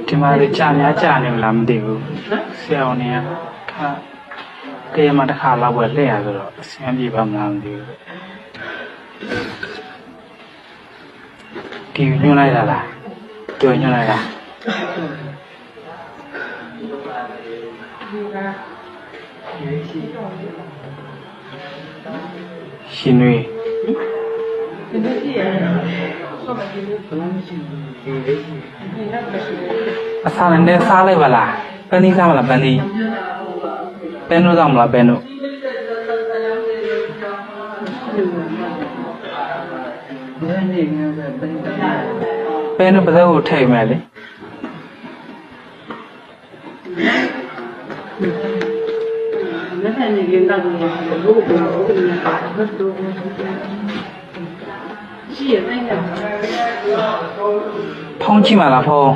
ဒီမှာလေကြာများကြာနေမလားမသိဘူးဆရာဝန်တွေကတရမှာတစ်ခါလောက်ပဲလှည့်ရဆိုတော့အဆင်ပြေပါမလားမသိဘူးဒီညွှန်လိုက်တာလားတွေ့ညွှန်လိုက်တာရှင်တွေအစားနဲ့စားလိုက်ပါလားပန်းသီးစားမလားပန်းသီးပန်းတို့စားမလားပန်းတို့ပန်းတို့ပါးစပ်ကိုထည့်မယ်လေလက်ဖက်နေရင်တော့ဘုရှိရနိုင်တယ်ဖုံးကြည့်မလားဖုံး